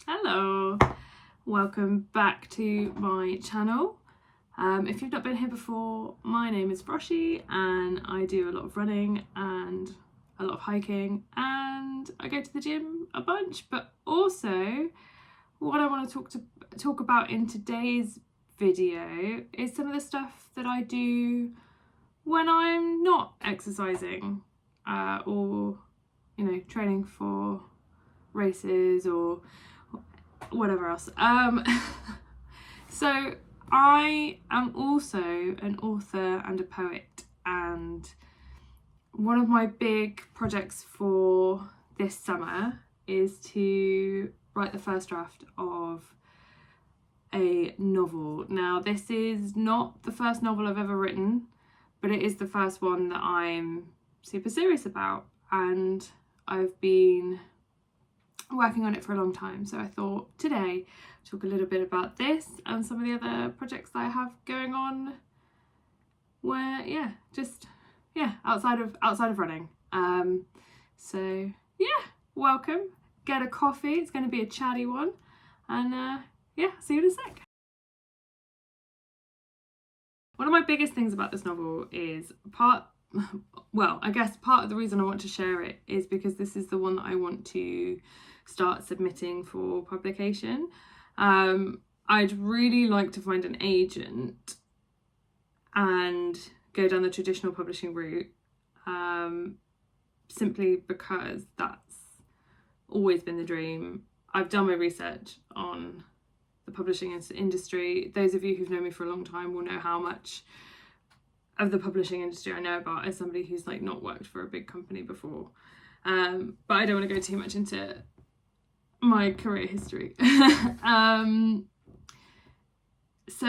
Hello, welcome back to my channel. If you've not been here before, my name is Froshi and I do a lot of running and a lot of hiking, and I go to the gym a bunch, but also what I want to talk about in today's video is some of the stuff that I do when I'm not exercising or training for races or whatever else. So I am also an author and a poet, and one of my big projects for this summer is to write the first draft of a novel. Now, this is not the first novel I've ever written, but it is the first one that I'm super serious about, and I've been working on it for a long time. So I thought today talk a little bit about this and some of the other projects that I have going on where outside of running. So welcome, get a coffee, it's going to be a chatty one, and see you in a sec. One of my biggest things about this novel is part of the reason I want to share it is because this is the one that I want to start submitting for publication. I'd really like to find an agent and go down the traditional publishing route, simply because that's always been the dream. I've done my research on the publishing industry. Those of you who've known me for a long time will know how much of the publishing industry I know about as somebody who's not worked for a big company before. But I don't want to go too much into my career history. So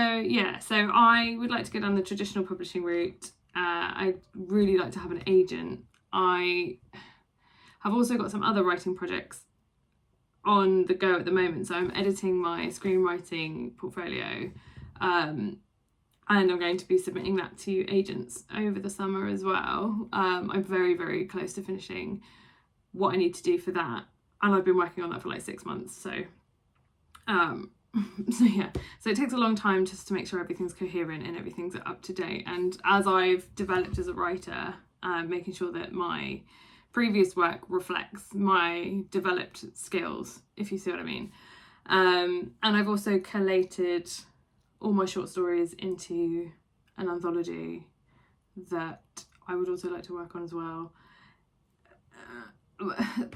I would like to go down the traditional publishing route. I'd really like to have an agent. I have also got some other writing projects on the go at the moment. So I'm editing my screenwriting portfolio, and I'm going to be submitting that to agents over the summer as well. I'm very, very close to finishing what I need to do for that, and I've been working on that for 6 months. So it takes a long time just to make sure everything's coherent and everything's up to date. And as I've developed as a writer, making sure that my previous work reflects my developed skills, if you see what I mean. And I've also collated all my short stories into an anthology that I would also like to work on as well.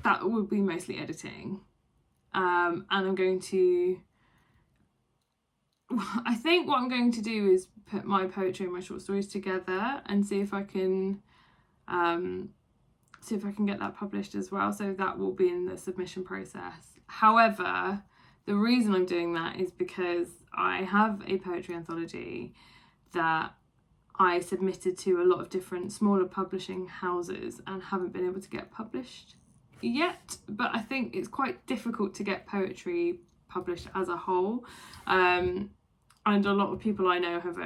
That would be mostly editing. And I think what I'm going to do is put my poetry and my short stories together and see if I can get that published as well. So that will be in the submission process. However, the reason I'm doing that is because I have a poetry anthology that I submitted to a lot of different smaller publishing houses and haven't been able to get published yet. But I think it's quite difficult to get poetry published as a whole. And a lot of people I know have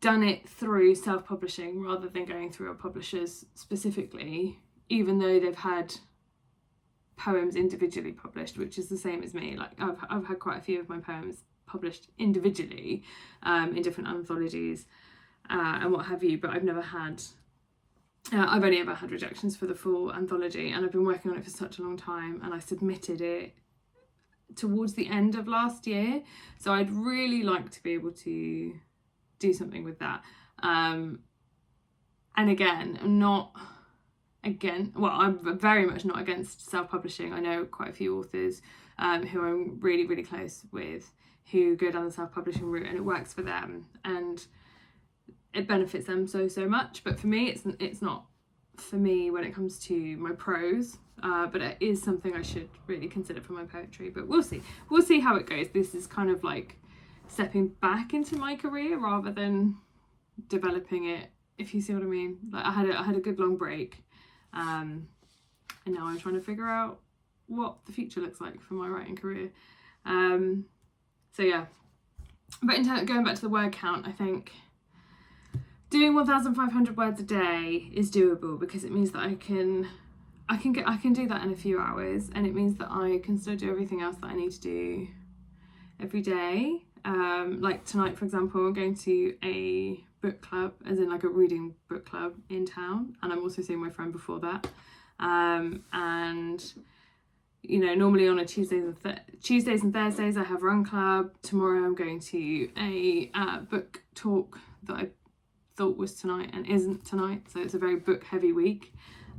done it through self-publishing rather than going through a publishers specifically, even though they've had poems individually published, which is the same as me. I've had quite a few of my poems published individually in different anthologies and what have you, but I've only ever had rejections for the full anthology, and I've been working on it for such a long time, and I submitted it towards the end of last year, so I'd really like to be able to do something with that. And again, I'm very much not against self-publishing. I know quite a few authors who I'm really, really close with who go down the self-publishing route, and it works for them and it benefits them so much. But for me, it's not for me when it comes to my prose, but it is something I should really consider for my poetry. But we'll see how it goes. This is kind of stepping back into my career rather than developing it, if you see what I mean. I had a good long break, and now I'm trying to figure out what the future looks like for my writing career. But in terms of going back to the word count, I think doing 1,500 words a day is doable because it means that I can I can do that in a few hours, and it means that I can still do everything else that I need to do every day. Like tonight, for example, I'm going to a book club, as in like a reading book club in town, and I'm also seeing my friend before that. And you know, normally on a Tuesdays and Thursdays I have run club. Tomorrow I'm going to a book talk that I thought was tonight and isn't tonight, so it's a very book heavy week.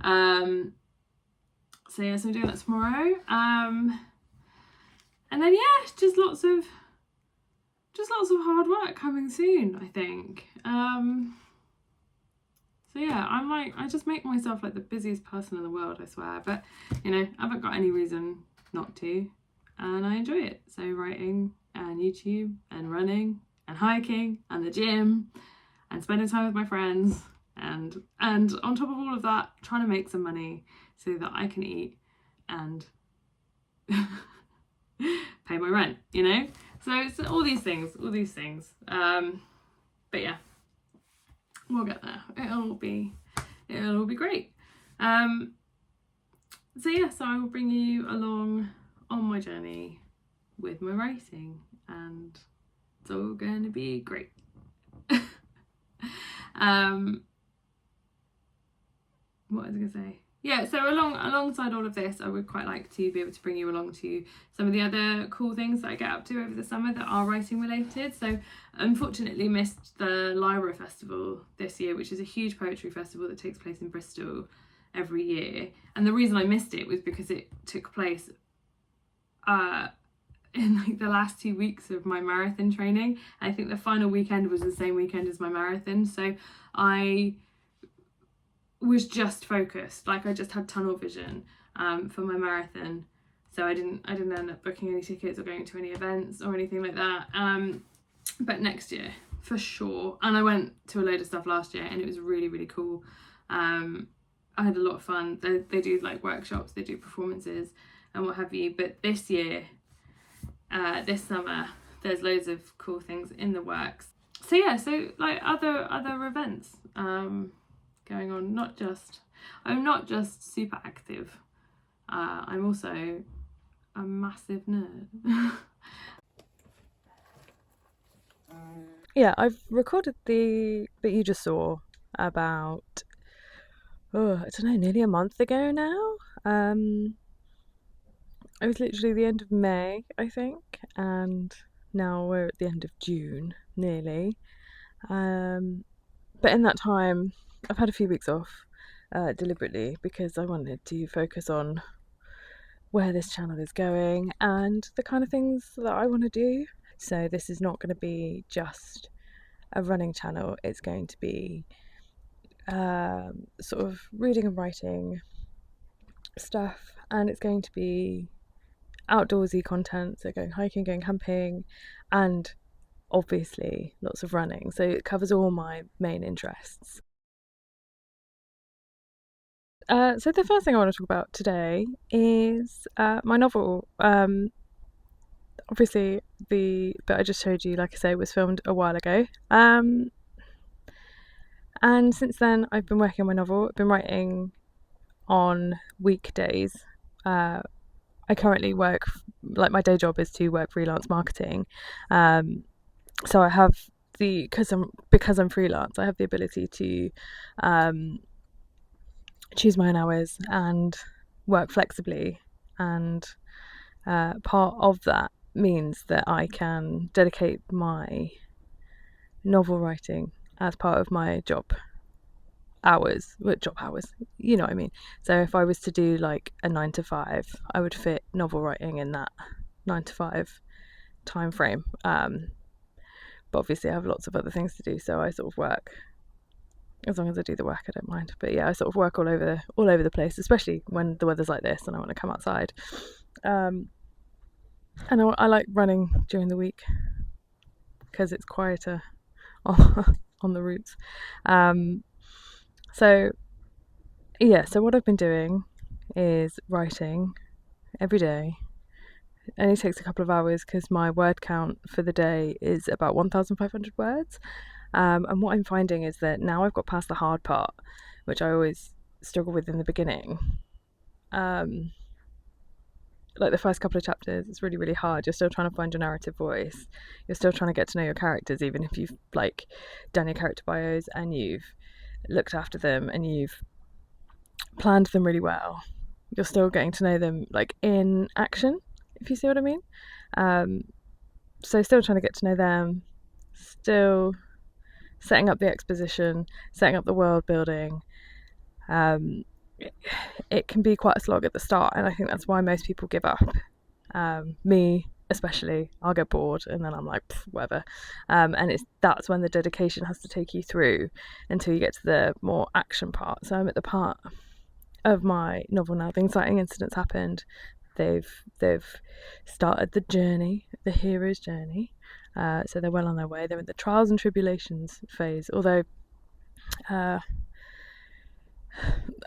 So yes, I'm doing that tomorrow. And then yeah, just lots of hard work coming soon, I think. So yeah, I just make myself like the busiest person in the world, I swear. But you know, I haven't got any reason not to, and I enjoy it. So writing and YouTube and running and hiking and the gym and spending time with my friends and on top of all of that, trying to make some money so that I can eat and pay my rent, you know? So it's all these things. But yeah, we'll get there. It'll all be great. So yeah, so I will bring you along on my journey with my writing, and it's all going to be great. What was I going to say? Yeah, so alongside all of this, I would quite like to be able to bring you along to some of the other cool things that I get up to over the summer that are writing related. So unfortunately missed the Lyra Festival this year, which is a huge poetry festival that takes place in Bristol every year. And the reason I missed it was because it took place in like the last 2 weeks of my marathon training. I think the final weekend was the same weekend as my marathon, so I was just focused, like I just had tunnel vision for my marathon, so I didn't end up booking any tickets or going to any events or anything like that. But next year for sure. And I went to a load of stuff last year and it was really, really cool. I had a lot of fun. They do like workshops, they do performances and what have you, but this year, this summer, there's loads of cool things in the works. So yeah, so like other events going on. I'm not just super active, I'm also a massive nerd. Yeah, I've recorded the bit you just saw about, I don't know, nearly a month ago now. It was literally the end of May, I think, and now we're at the end of June, nearly. But in that time, I've had a few weeks off deliberately because I wanted to focus on where this channel is going and the kind of things that I want to do. So this is not going to be just a running channel, it's going to be sort of reading and writing stuff, and it's going to be outdoorsy content, so going hiking, going camping, and obviously lots of running. So it covers all my main interests. So the first thing I want to talk about today is my novel. Obviously, the bit I just showed you, like I say, was filmed a while ago. And since then, I've been working on my novel. I've been writing on weekdays. I currently work, like my day job is to work freelance marketing. So I have because I'm freelance, I have the ability to choose my own hours and work flexibly. And part of that means that I can dedicate my novel writing as part of my job hours, you know what I mean. So if I was to do like a 9 to 5, I would fit novel writing in that 9 to 5 time frame. But obviously I have lots of other things to do, so I sort of work. As long as I do the work, I don't mind. But yeah, I sort of work all over the place, especially when the weather's like this and I want to come outside. And I like running during the week because it's quieter on the routes. So what I've been doing is writing every day. It only takes a couple of hours because my word count for the day is about 1,500 words. And what I'm finding is that now I've got past the hard part, which I always struggle with in the beginning. like the first couple of chapters, it's really, really hard. You're still trying to find your narrative voice. You're still trying to get to know your characters, even if you've like done your character bios and you've looked after them and you've planned them really well. You're still getting to know them like in action, if you see what I mean. So still trying to get to know them, still setting up the exposition, setting up the world building. It can be quite a slog at the start, and I think that's why most people give up. Me especially, I'll get bored and then I'm like, whatever. And that's when the dedication has to take you through until you get to the more action part. So I'm at the part of my novel now. The inciting incidents happened. They've started the journey, the hero's journey. So they're well on their way. They're in the trials and tribulations phase. Although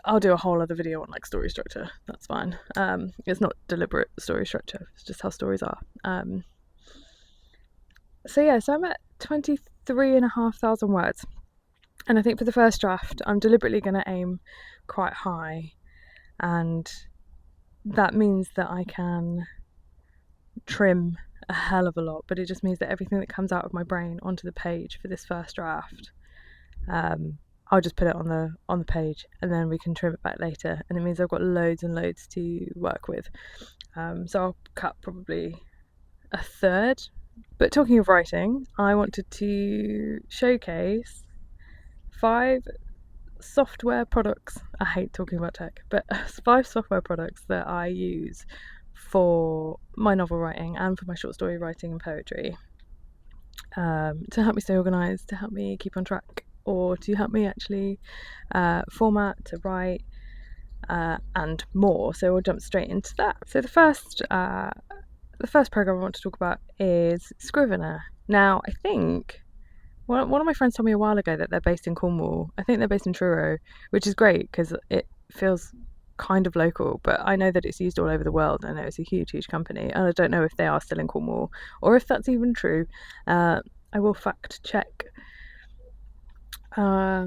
I'll do a whole other video on like story structure. That's fine. It's not deliberate story structure. It's just how stories are. So I'm at 23,500 words, and I think for the first draft, I'm deliberately going to aim quite high, and that means that I can trim a hell of a lot. But it just means that everything that comes out of my brain onto the page for this first draft, I'll just put it on the page, and then we can trim it back later, and it means I've got loads and loads to work with. So I'll cut probably a third. But talking of writing, I wanted to showcase 5 software products. I hate talking about tech, but 5 software products that I use for my novel writing and for my short story writing and poetry, to help me stay organised, to help me keep on track, or to help me actually format, to write, and more. So we'll jump straight into that. So the first program I want to talk about is Scrivener. Now, I think one of my friends told me a while ago that they're based in Cornwall. I think they're based in Truro, which is great because it feels kind of local, but I know that it's used all over the world. I know it's a huge company, and I don't know if they are still in Cornwall or if that's even true. I will fact check. But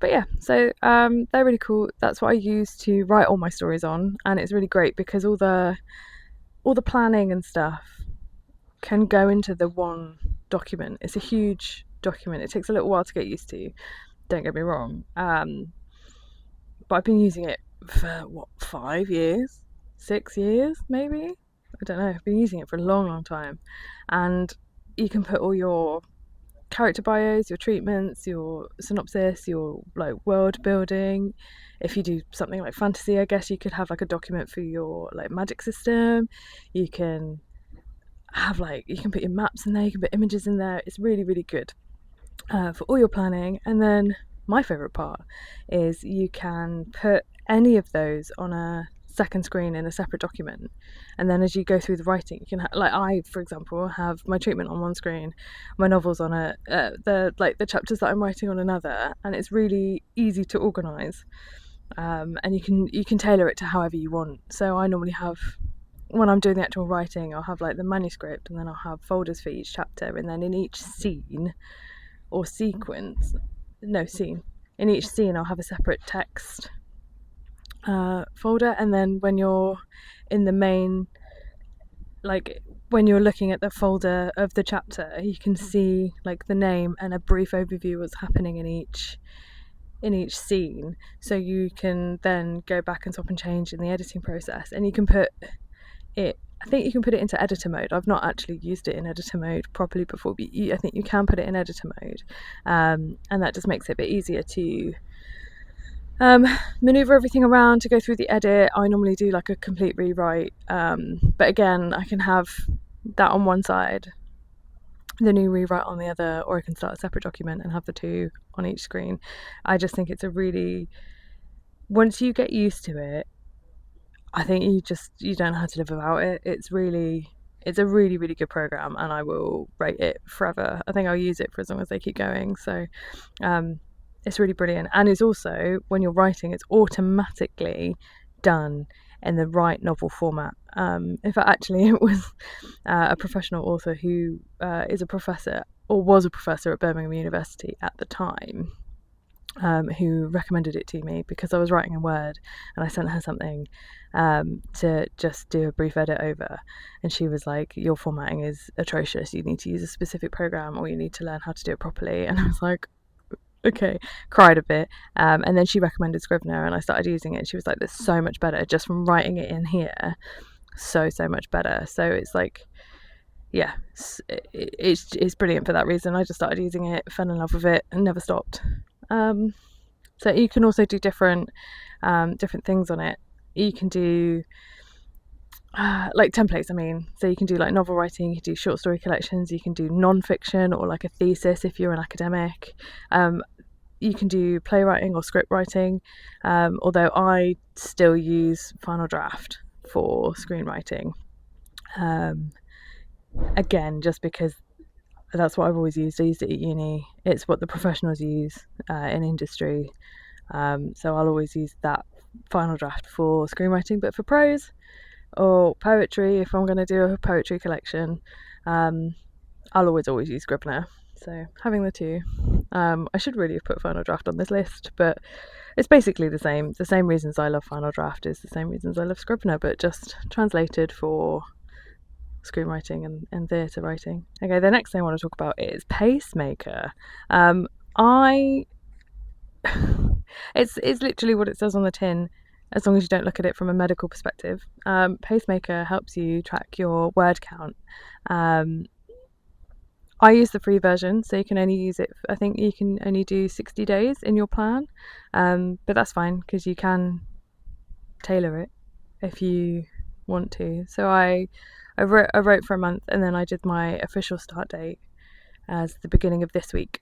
yeah, so they're really cool. That's what I use to write all my stories on, and it's really great because all the planning and stuff can go into the one document. It's a huge document. It takes a little while to get used to, don't get me wrong. But I've been using it for 5 years, 6 years maybe, I don't know. I've been using it for a long time, and you can put all your character bios, your treatments, your synopsis, your like world building. If you do something like fantasy, I guess you could have like a document for your like magic system. You can have you can put your maps in there, you can put images in there. It's really good for all your planning. And then my favourite part is you can put any of those on a second screen in a separate document, and then as you go through the writing, you can I, for example, have my treatment on one screen, my novels on the chapters that I'm writing on another, and it's really easy to organise. And you can tailor it to however you want. So I normally have, when I'm doing the actual writing, I'll have like the manuscript, and then I'll have folders for each chapter, and then in each scene or sequence, in each scene I'll have a separate text folder, and then when you're in the main, like when you're looking at the folder of the chapter, you can see like the name and a brief overview of what's happening in each scene, so you can then go back and swap and change in the editing process. And you can put it, I think you can put it into editor mode. I've not actually used it in editor mode properly before, but I think you can put it in editor mode, and that just makes it a bit easier to maneuver everything around, to go through the edit. I normally do like a complete rewrite, but again, I can have that on one side, the new rewrite on the other, or I can start a separate document and have the two on each screen. I just think it's once you get used to it, I think you don't know how to live without it. It's a really good program, and I will rate it forever. I think I'll use it for as long as they keep going. So it's really brilliant, and it's also, when you're writing, it's automatically done in the right novel format. In fact, actually, it was a professional author who is a professor, or was a professor at Birmingham University at the time, who recommended it to me because I was writing in Word, and I sent her something to just do a brief edit over, and she was like, your formatting is atrocious, you need to use a specific program, or you need to learn how to do it properly. And I was like, okay, cried a bit, and then she recommended Scrivener, and I started using it, and she was like, "That's so much better just from writing it in here, so much better." So it's like, yeah, it's brilliant for that reason. I just started using it, fell in love with it, and never stopped. So you can also do different things on it. You can do like templates, I mean, so you can do like novel writing, you can do short story collections, you can do non-fiction or like a thesis if you're an academic. You can do playwriting or script writing, although I still use Final Draft for screenwriting. Again, just because that's what I've always used. I used it at uni. It's what the professionals use in industry. So I'll always use that Final Draft for screenwriting, but for prose or poetry, if I'm going to do a poetry collection, I'll always use Scrivener. So having the two. I should really have put Final Draft on this list, but it's basically the same. The same reasons I love Final Draft is the same reasons I love Scrivener, but just translated for screenwriting and theatre writing. Okay, the next thing I want to talk about is Pacemaker. It's literally what it says on the tin, as long as you don't look at it from a medical perspective. Pacemaker helps you track your word count. I use the free version, so you can only use it, I think you can only do 60 days in your plan, but that's fine because you can tailor it if you want to. So I wrote for a month, and then I did my official start date as the beginning of this week.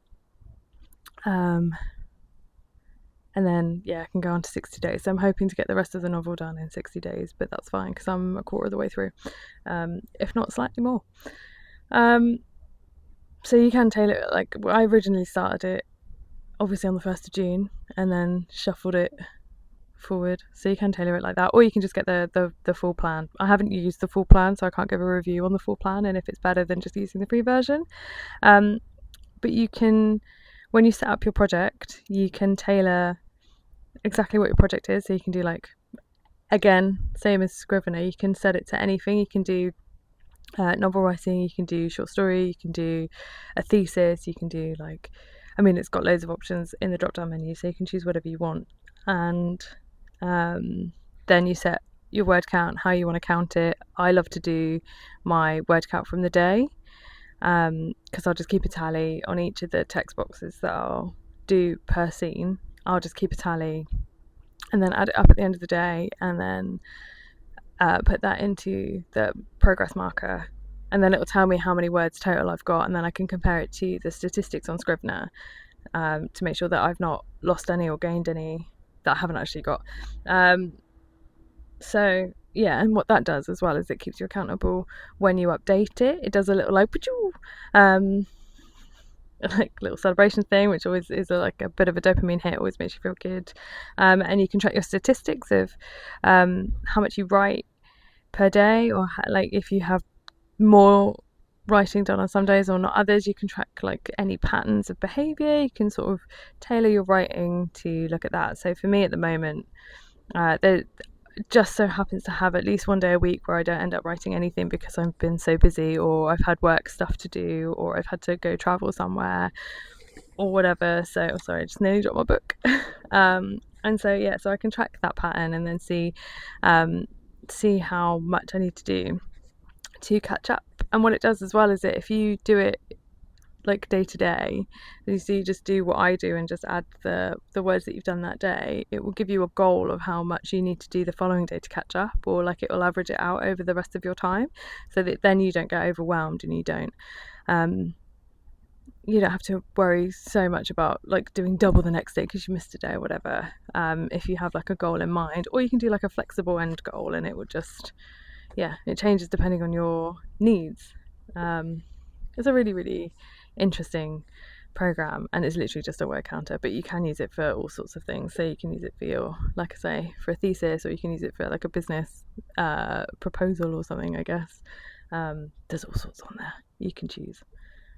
And then, yeah, I can go on to 60 days. So I'm hoping to get the rest of the novel done in 60 days, but that's fine because I'm a quarter of the way through, if not slightly more. So you can tailor it. Like, I originally started it obviously on the 1st of June and then shuffled it forward, so you can tailor it like that, or you can just get the full plan. I haven't used the full plan, so I can't give a review on the full plan and if it's better than just using the free version. But you can, when you set up your project, you can tailor exactly what your project is. So you can do, like, again, same as Scrivener, you can set it to anything. You can do novel writing, you can do short story, you can do a thesis, you can do, like, I mean, it's got loads of options in the drop down menu, so you can choose whatever you want. And then you set your word count, how you want to count it. I love to do my word count from the day, because I'll just keep a tally on each of the text boxes that I'll do per scene. I'll just keep a tally and then add it up at the end of the day, and then put that into the progress marker, and then it will tell me how many words total I've got, and then I can compare it to the statistics on Scrivener to make sure that I've not lost any or gained any that I haven't actually got. So yeah, and what that does as well is it keeps you accountable when you update it. It does a little like like little celebration thing, which always is like a bit of a dopamine hit, always makes you feel good. And you can track your statistics of how much you write per day, or like if you have more writing done on some days or not others. You can track like any patterns of behavior. You can sort of tailor your writing to look at that. So for me at the moment, there just so happens to have at least one day a week where I don't end up writing anything because I've been so busy, or I've had work stuff to do, or I've had to go travel somewhere or whatever. So sorry, I just nearly dropped my book. And so yeah, so I can track that pattern and then see how much I need to do to catch up. And what it does as well is that if you do it like day to day, you just do what I do and just add the words that you've done that day, it will give you a goal of how much you need to do the following day to catch up, or like it will average it out over the rest of your time, so that then you don't get overwhelmed and you don't have to worry so much about like doing double the next day because you missed a day or whatever, if you have like a goal in mind. Or you can do like a flexible end goal, and it will just, it changes depending on your needs. It's a really, really interesting program, and it's literally just a word counter, but you can use it for all sorts of things. So you can use it for your, like I say, for a thesis, or you can use it for like a business proposal or something, I guess. There's all sorts on there you can choose.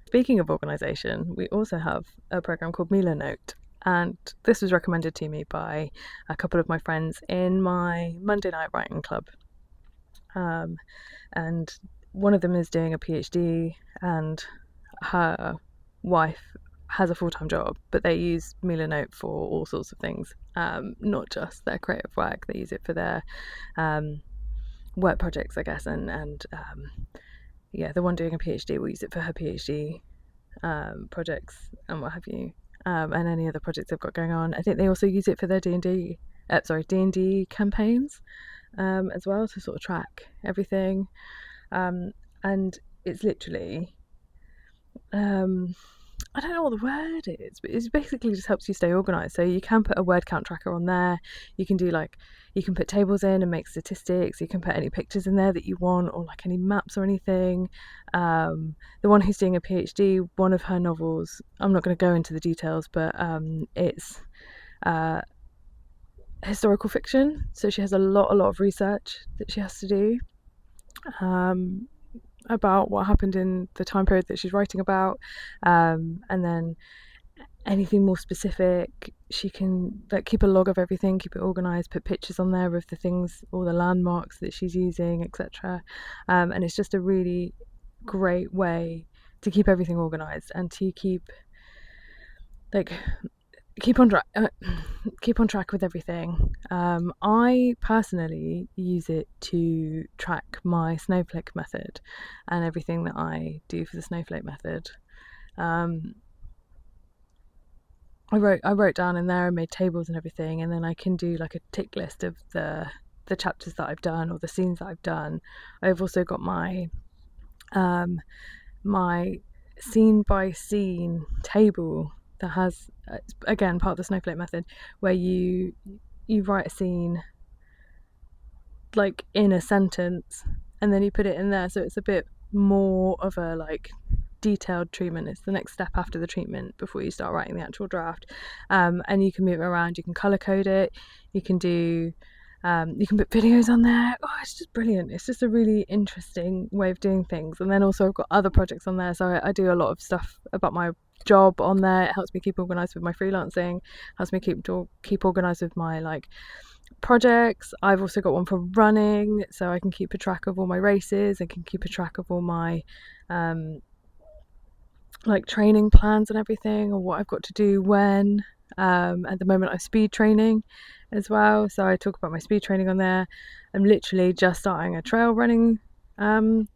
Speaking of organisation, we also have a program called Milanote, and this was recommended to me by a couple of my friends in my Monday night writing club. And one of them is doing a PhD, and her wife has a full-time job, but they use Milanote for all sorts of things, not just their creative work. They use it for their work projects, I guess, and the one doing a PhD will use it for her PhD projects and what have you, and any other projects they've got going on. I think they also use it for their D&D campaigns as well, to sort of track everything, and it's literally I don't know what the word is, but it basically just helps you stay organised. So you can put a word count tracker on there. You can do you can put tables in and make statistics. You can put any pictures in there that you want, or like any maps or anything. The one who's doing a PhD, one of her novels, I'm not going to go into the details, but it's historical fiction. So she has a lot of research that she has to do about what happened in the time period that she's writing about, and then anything more specific, she can keep a log of everything, keep it organised, put pictures on there of the things, all the landmarks that she's using, etc. And it's just a really great way to keep everything organised and to keep on track with everything. I personally use it to track my snowflake method and everything that I do for the snowflake method. I wrote down in there and made tables and everything, and then I can do like a tick list of the chapters that I've done or the scenes that I've done. I've also got my my scene by scene table that has, again, part of the snowflake method, where you write a scene like in a sentence and then you put it in there, so it's a bit more of a detailed treatment. It's the next step after the treatment before you start writing the actual draft. And you can move it around, you can color code it, you can do you can put videos on there. It's just brilliant. It's just a really interesting way of doing things. And then also I've got other projects on there, so I do a lot of stuff about my job on there. It helps me keep organised with my freelancing, helps me keep organised with my projects. I've also got one for running, so I can keep a track of all my races. I can keep a track of all my training plans and everything, or what I've got to do when. At the moment I'm speed training as well, so I talk about my speed training on there. I'm literally just starting a trail running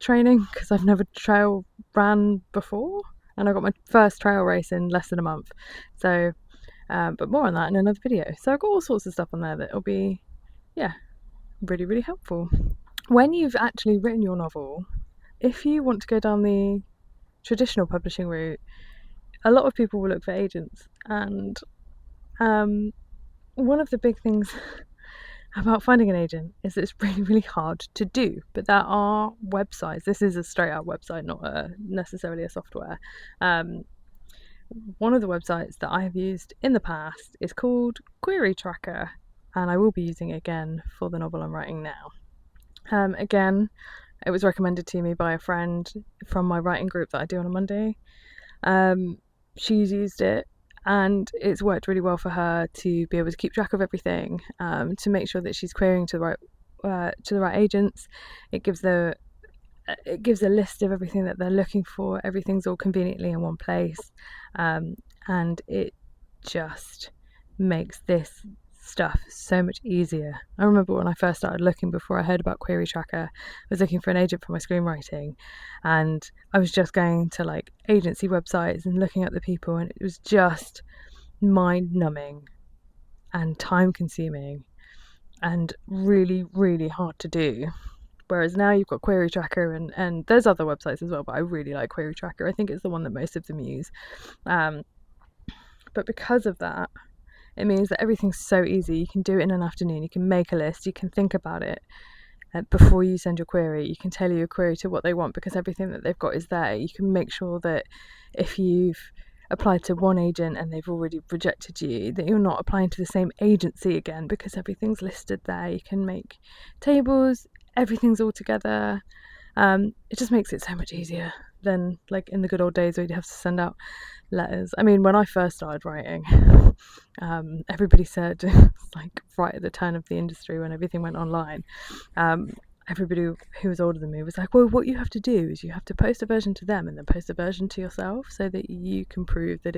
training, because I've never trail ran before, and I got my first trail race in less than a month. So but more on that in another video. So I've got all sorts of stuff on there that will be really, really helpful when you've actually written your novel. If you want to go down the traditional publishing route, a lot of people will look for agents, and one of the big things about finding an agent is that it's really, really hard to do. But there are websites. This is a straight out website, not necessarily a software. One of the websites that I have used in the past is called Query Tracker, and I will be using it again for the novel I'm writing now. Again, it was recommended to me by a friend from my writing group that I do on a Monday. She's used it, and it's worked really well for her to be able to keep track of everything, to make sure that she's querying to the right agents. It gives a list of everything that they're looking for. Everything's all conveniently in one place, and it just makes this stuff so much easier. I remember when I first started looking, before I heard about Query Tracker, I was looking for an agent for my screenwriting, and I was just going to agency websites and looking at the people, and it was just mind-numbing and time-consuming and really, really hard to do. Whereas now you've got Query Tracker, and there's other websites as well, but I really like Query Tracker. I think it's the one that most of them use. But because of that, it means that everything's so easy. You can do it in an afternoon. You can make a list. You can think about it before you send your query. You can tailor your query to what they want, because everything that they've got is there. You can make sure that if you've applied to one agent and they've already rejected you, that you're not applying to the same agency again, because everything's listed there. You can make tables. Everything's all together. It just makes it so much easier than like in the good old days where you'd have to send out letters. I mean, when I first started writing, everybody said, like right at the turn of the industry when everything went online, everybody who was older than me was like, well, what you have to do is you have to post a version to them and then post a version to yourself so that you can prove that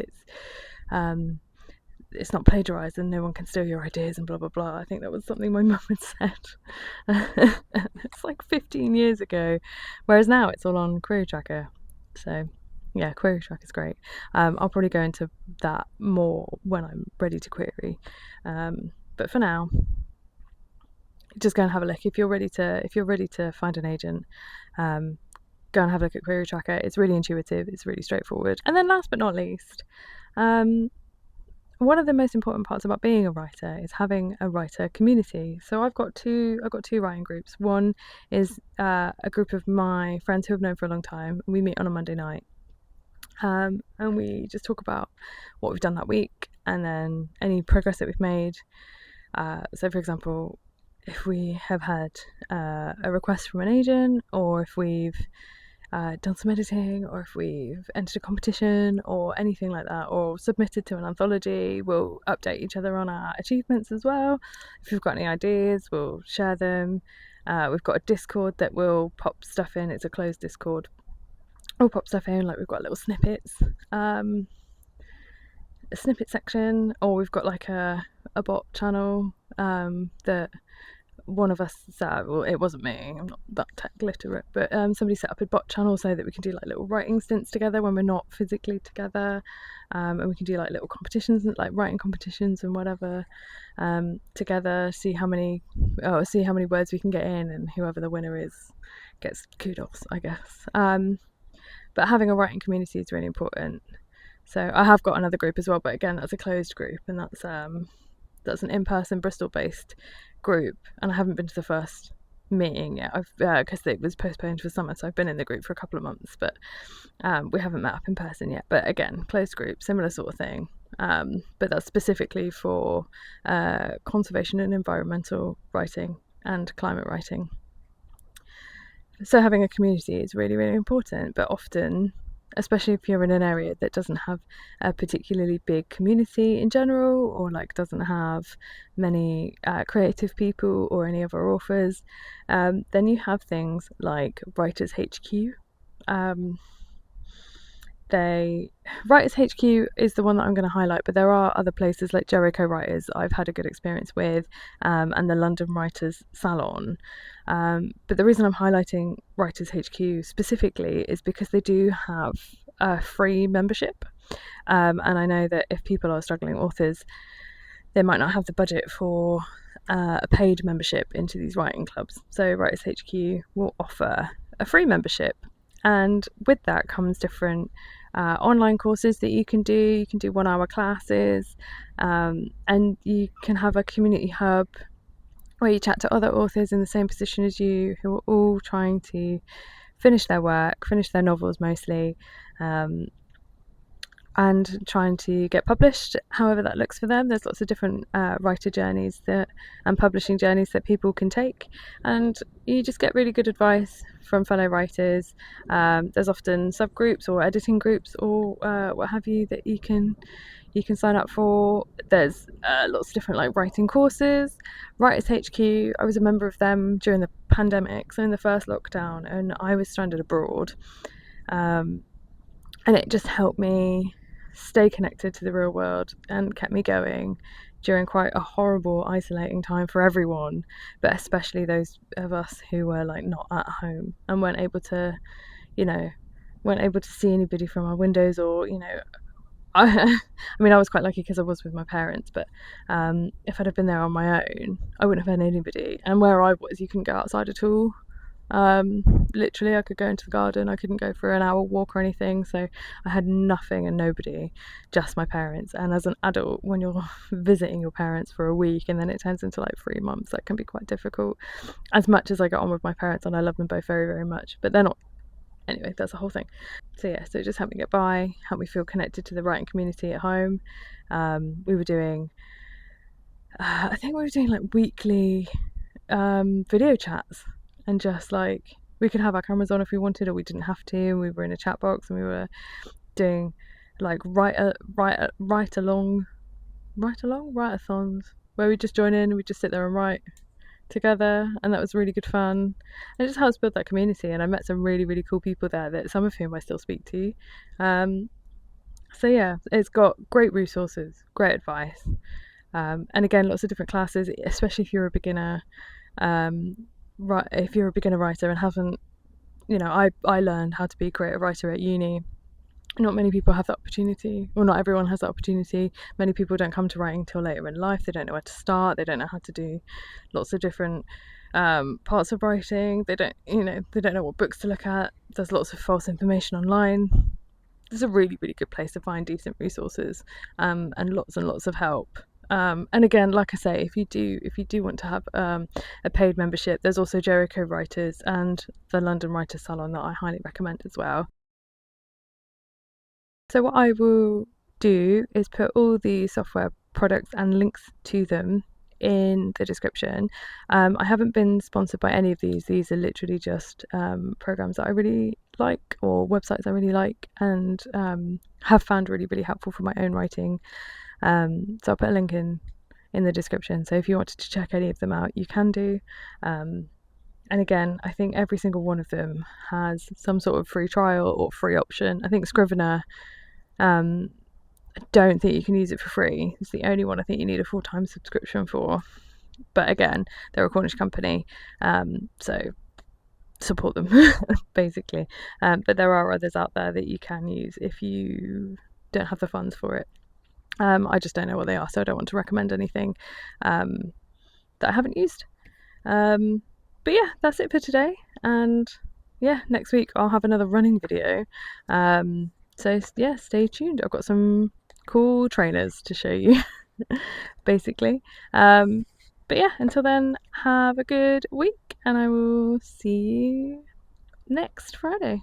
it's not plagiarized and no one can steal your ideas and blah blah blah. I think that was something my mum had said. It's like 15 years ago, whereas now it's all on Query Tracker. So yeah, Query Tracker is great. I'll probably go into that more when I'm ready to query, but for now, just go and have a look. If you're ready to find an agent, go and have a look at Query Tracker. It's really intuitive, it's really straightforward. And then last but not least, one of the most important parts about being a writer is having a writer community. So I've got two writing groups. One is a group of my friends who I've known for a long time. We meet on a Monday night, and we just talk about what we've done that week and then any progress that we've made. So for example, if we have had a request from an agent, or if we've done some editing, or if we've entered a competition or anything like that, or submitted to an anthology, we'll update each other on our achievements as well. If we've got any ideas, we'll share them. We've got a Discord that will pop stuff in. It's a closed Discord. We'll pop stuff in, like we've got little snippets, a snippet section, or we've got like a bot channel that one of us set up. Well, it wasn't me, I'm not that tech literate, but somebody set up a bot channel so that we can do like little writing stints together when we're not physically together, and we can do like little competitions, like writing competitions and whatever, together, see how many words we can get in, and whoever the winner is gets kudos, I guess. But having a writing community is really important. So I have got another group as well, but again, that's a closed group, and that's an in-person Bristol-based group, and I haven't been to the first meeting yet. Because it was postponed for summer, so I've been in the group for a couple of months, but we haven't met up in person yet. But again, closed group, similar sort of thing, but that's specifically for conservation and environmental writing and climate writing. So having a community is really, really important, but often, especially if you're in an area that doesn't have a particularly big community in general, or like doesn't have many creative people or any other authors, then you have things like Writers HQ. Writers HQ is the one that I'm going to highlight, but there are other places like Jericho Writers I've had a good experience with, and the London Writers Salon. But the reason I'm highlighting Writers HQ specifically is because they do have a free membership, and I know that if people are struggling authors, they might not have the budget for a paid membership into these writing clubs. So Writers HQ will offer a free membership, and with that comes different online courses that you can do. You can do 1-hour classes, and you can have a community hub where you chat to other authors in the same position as you, who are all trying to finish their work, finish their novels mostly, and trying to get published, however that looks for them. There's lots of different writer journeys and publishing journeys that people can take, and you just get really good advice from fellow writers. There's often subgroups or editing groups or what have you that you can sign up for. There's lots of different like writing courses. Writers HQ, I was a member of them during the pandemic, so in the first lockdown, and I was stranded abroad, and it just helped me stay connected to the real world and kept me going during quite a horrible, isolating time for everyone, but especially those of us who were like not at home and weren't able to see anybody from our windows, or I mean, I was quite lucky because I was with my parents, but if I'd have been there on my own, I wouldn't have had anybody. And where I was, you couldn't go outside at all. Literally, I could go into the garden, I couldn't go for an hour walk or anything, so I had nothing and nobody, just my parents. And as an adult, when you're visiting your parents for a week and then it turns into like 3 months, that can be quite difficult. As much as I get on with my parents and I love them both very, very much, but they're not. Anyway, that's a whole thing. So yeah, so it just helped me get by, helped me feel connected to the writing community at home. We were doing I think we were doing like weekly video chats, and just like we could have our cameras on if we wanted, or we didn't have to. We were in a chat box and we were doing like write-alongs, where we just join in and we just sit there and write together, and that was really good fun. And it just helps build that community, and I met some really, really cool people there, that some of whom I still speak to. So yeah, it's got great resources, great advice, and again, lots of different classes, especially if you're a beginner. If you're a beginner writer and haven't, I learned how to be a creative writer at uni. Not many people have that opportunity, or not everyone has that opportunity. Many people don't come to writing until later in life. They don't know where to start. They don't know how to do lots of different parts of writing. They don't know what books to look at. There's lots of false information online. It's a really, really good place to find decent resources, and lots of help. And again, like I say, if you do want to have a paid membership, there's also Jericho Writers and the London Writers Salon that I highly recommend as well. So what I will do is put all the software products and links to them in the description. I haven't been sponsored by any of these. These are literally just programs that I really like, or websites I really like, and have found really, really helpful for my own writing. So I'll put a link in the description. So if you wanted to check any of them out, you can do. And again, I think every single one of them has some sort of free trial or free option. I think Scrivener, I don't think you can use it for free. It's the only one I think you need a full-time subscription for. But again, they're a Cornish company, so support them, basically. But there are others out there that you can use if you don't have the funds for it. I just don't know what they are, so I don't want to recommend anything that I haven't used. But yeah, that's it for today, and yeah, next week I'll have another running video. So yeah, stay tuned. I've got some cool trainers to show you, basically. But yeah, until then, have a good week, and I will see you next Friday.